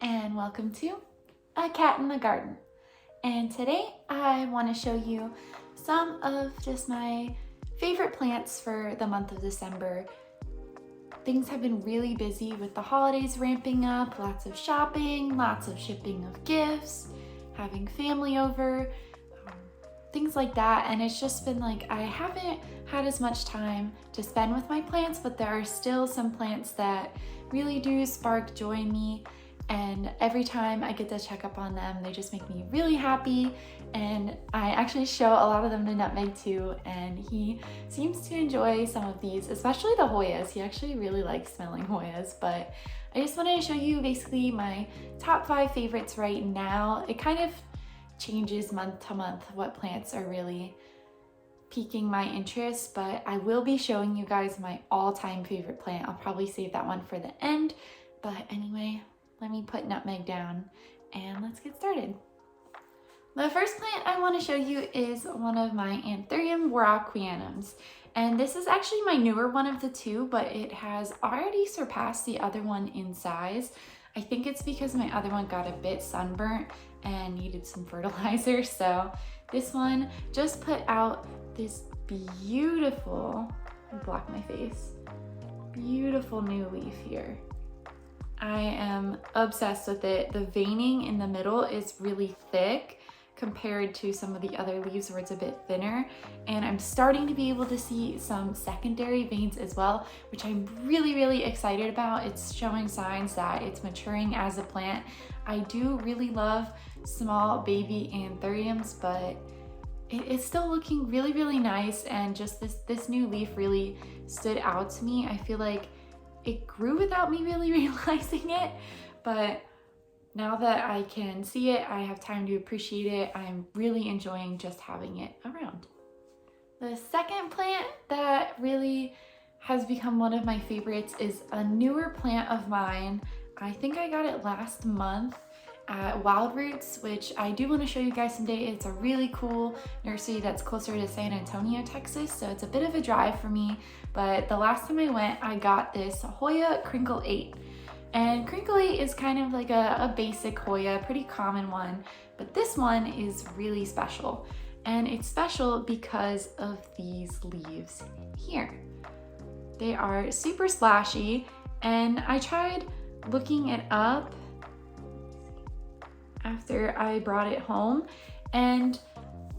and welcome to A Cat in the Garden. And today I want to show you some of just my favorite plants for the month of December. Things have been really busy with the holidays ramping up, lots of shopping, lots of shipping of gifts, having family over, things like that. And it's just been like, I haven't had as much time to spend with my plants, but there are still some plants that really do spark joy in me. And every time I get to check up on them, they just make me really happy. And I actually show a lot of them to Nutmeg too, and he seems to enjoy some of these, especially the Hoyas. He actually really likes smelling Hoyas, but I just wanted to show you basically my top 5 favorites right now. It kind of changes month to month what plants are really piquing my interest, but I will be showing you guys my all-time favorite plant. I'll probably save that one for the end, but anyway, let me put Nutmeg down and let's get started. The first plant I want to show you is one of my Anthurium warocqueanums. And this is actually my newer one of the two, but it has already surpassed the other one in size. I think it's because my other one got a bit sunburnt and needed some fertilizer. So this one just put out this beautiful, block my face, beautiful new leaf here. I am obsessed with it. The veining in the middle is really thick compared to some of the other leaves where it's a bit thinner. And I'm starting to be able to see some secondary veins as well, which I'm really excited about. It's showing signs that it's maturing as a plant. I do really love small baby anthuriums, but it's still looking really nice. And just this new leaf really stood out to me. I feel like it grew without me really realizing it, but now that I can see it, I have time to appreciate it. I'm really enjoying just having it around. The second plant that really has become one of my favorites is a newer plant of mine. I think I got it last month at Wild Roots, which I do want to show you guys someday. It's a really cool nursery that's closer to San Antonio, Texas, so it's a bit of a drive for me, but the last time I went, I got this Hoya Crinkle 8. And Crinkle 8 is kind of like a basic Hoya, pretty common one, but this one is really special. And it's special because of these leaves here. They are super splashy, and I tried looking it up after I brought it home, and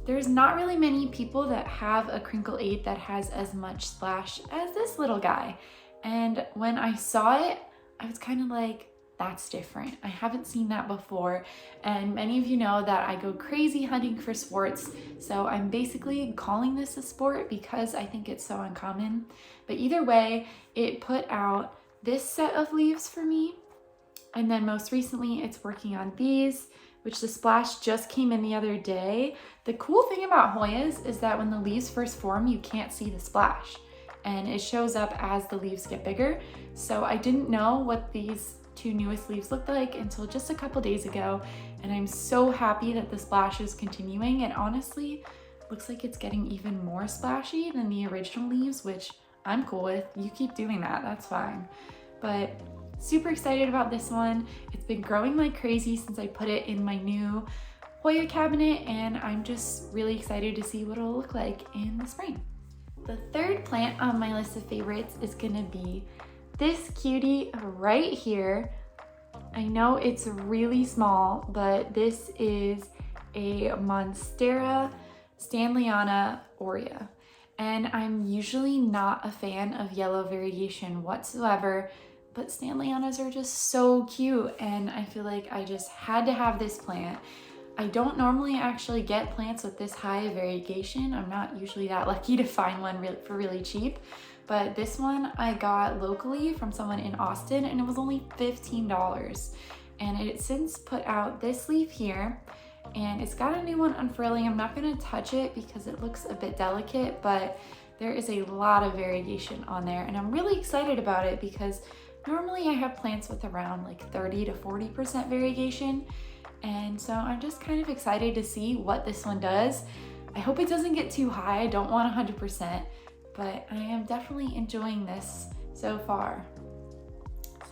there's not really many people that have a Crinkle 8 that has as much splash as this little guy. And when I saw it, I was kind of like, that's different. I haven't seen that before. And many of you know that I go crazy hunting for sports, so I'm basically calling this a sport because I think it's so uncommon. But either way, it put out this set of leaves for me. And then most recently, it's working on these, which the splash just came in the other day. The cool thing about Hoyas is that when the leaves first form, you can't see the splash, and it shows up as the leaves get bigger. So I didn't know what these two newest leaves looked like until just a couple days ago, and I'm so happy that the splash is continuing. It honestly looks like it's getting even more splashy than the original leaves, which I'm cool with. You keep doing that, that's fine. But super excited about this one. It's been growing like crazy since I put it in my new Hoya cabinet, and I'm just really excited to see what it'll look like in the spring. The third plant on my list of favorites is gonna be this cutie right here. I know it's really small, but this is a Monstera Stanleyana aurea. And I'm usually not a fan of yellow variegation whatsoever, but Stanleyanas are just so cute, and I feel like I just had to have this plant. I don't normally actually get plants with this high of variegation. I'm not usually that lucky to find one for really cheap, but this one I got locally from someone in Austin, and it was only $15. And it since put out this leaf here, and it's got a new one unfurling. I'm not gonna touch it because it looks a bit delicate, but there is a lot of variegation on there, and I'm really excited about it because normally I have plants with around like 30 to 40% variegation, and so I'm just kind of excited to see what this one does. I hope it doesn't get too high. I don't want 100%, but I am definitely enjoying this so far.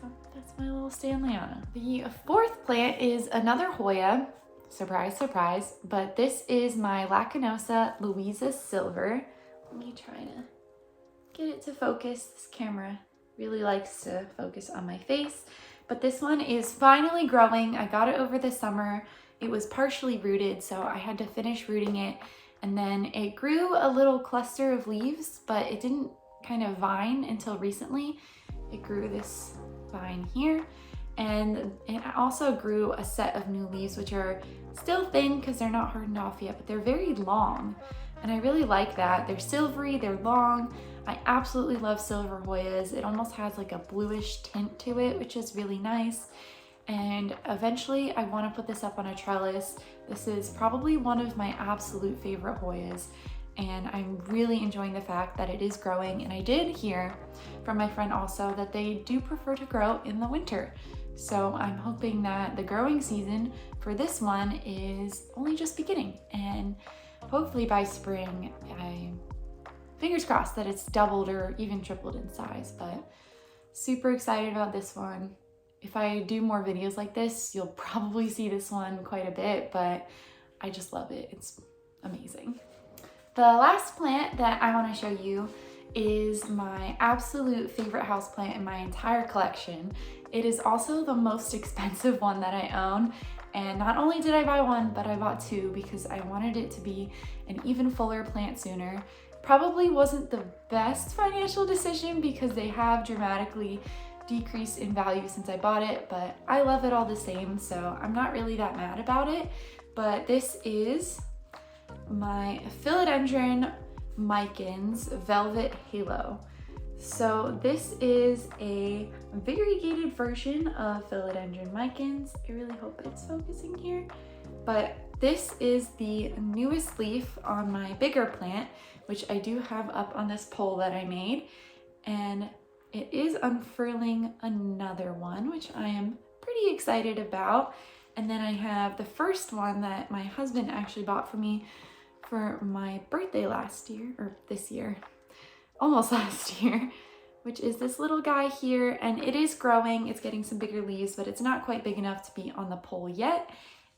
So that's my little Stanleyana. The fourth plant is another Hoya. Surprise, surprise. But this is my Lacanosa Louisa Silver. Let me try to get it to focus. This camera really likes to focus on my face. But this one is finally growing. I got it over the summer. It was partially rooted, so I had to finish rooting it. And then it grew a little cluster of leaves, but it didn't kind of vine until recently. It grew this vine here, and it also grew a set of new leaves, which are still thin because they're not hardened off yet, but they're very long. And I really like that. They're silvery, they're long. I absolutely love silver Hoyas. It almost has like a bluish tint to it, which is really nice. And eventually I want to put this up on a trellis. This is probably one of my absolute favorite Hoyas, and I'm really enjoying the fact that it is growing. And I did hear from my friend also that they do prefer to grow in the winter. So I'm hoping that the growing season for this one is only just beginning, and hopefully by spring, fingers crossed that it's doubled or even tripled in size. But super excited about this one. If I do more videos like this, you'll probably see this one quite a bit, but I just love it. It's amazing. The last plant that I want to show you is my absolute favorite houseplant in my entire collection. It is also the most expensive one that I own. And not only did I buy one, but I bought two because I wanted it to be an even fuller plant sooner. Probably wasn't the best financial decision because they have dramatically decreased in value since I bought it, but I love it all the same, so I'm not really that mad about it. But this is my Philodendron Micans Velvet Halo. So this is a variegated version of Philodendron Micans. I really hope it's focusing here. But this is the newest leaf on my bigger plant, which I do have up on this pole that I made. And it is unfurling another one, which I am pretty excited about. And then I have the first one that my husband actually bought for me for my birthday last year, or this year, almost last year, which is this little guy here. And it is growing, it's getting some bigger leaves, but it's not quite big enough to be on the pole yet.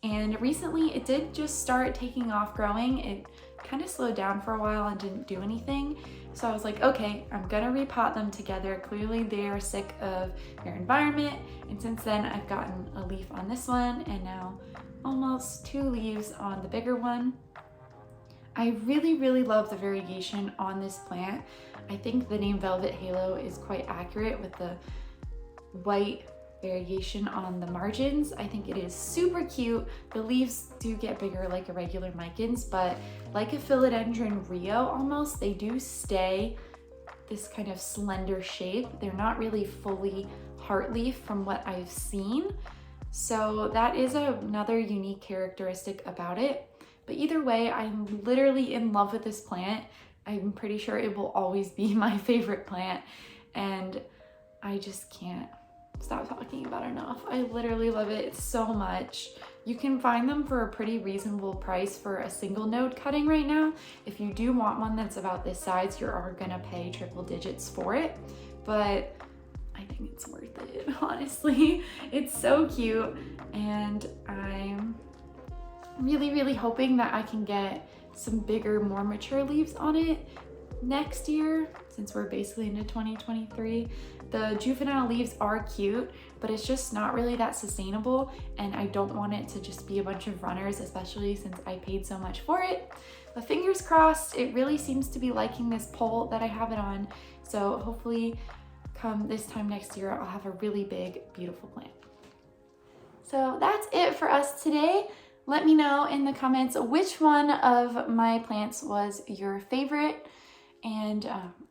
And recently it did just start taking off growing. It kind of slowed down for a while and didn't do anything. So I was like, okay, I'm gonna repot them together. Clearly they are sick of their environment. And since then I've gotten a leaf on this one and now almost 2 leaves on the bigger one. I really, really love the variegation on this plant. I think the name Velvet Halo is quite accurate with the white variegation on the margins. I think it is super cute. The leaves do get bigger like a regular Micans, but like a Philodendron Rio almost, they do stay this kind of slender shape. They're not really fully heart leaf from what I've seen. So that is another unique characteristic about it. But either way, I'm literally in love with this plant. I'm pretty sure it will always be my favorite plant, and I just can't stop talking about it enough. I literally love it so much. You can find them for a pretty reasonable price for a single node cutting right now. If you do want one that's about this size, you are gonna pay triple digits for it, but I think it's worth it, honestly. It's so cute, and I'm really, really hoping that I can get some bigger, more mature leaves on it next year, since we're basically into 2023. The juvenile leaves are cute, but it's just not really that sustainable, and I don't want it to just be a bunch of runners, especially since I paid so much for it. But fingers crossed, it really seems to be liking this pole that I have it on, so hopefully come this time next year, I'll have a really big, beautiful plant. So that's it for us today. Let me know in the comments which one of my plants was your favorite. And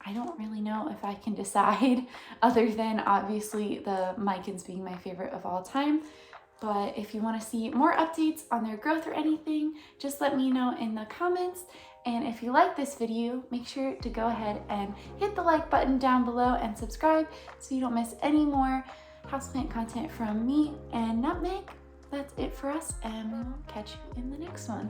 I don't really know if I can decide other than obviously the Micans being my favorite of all time. But if you want to see more updates on their growth or anything, just let me know in the comments. And if you like this video, make sure to go ahead and hit the like button down below and subscribe so you don't miss any more houseplant content from me and Nutmeg. That's it for us, and we will catch you in the next one.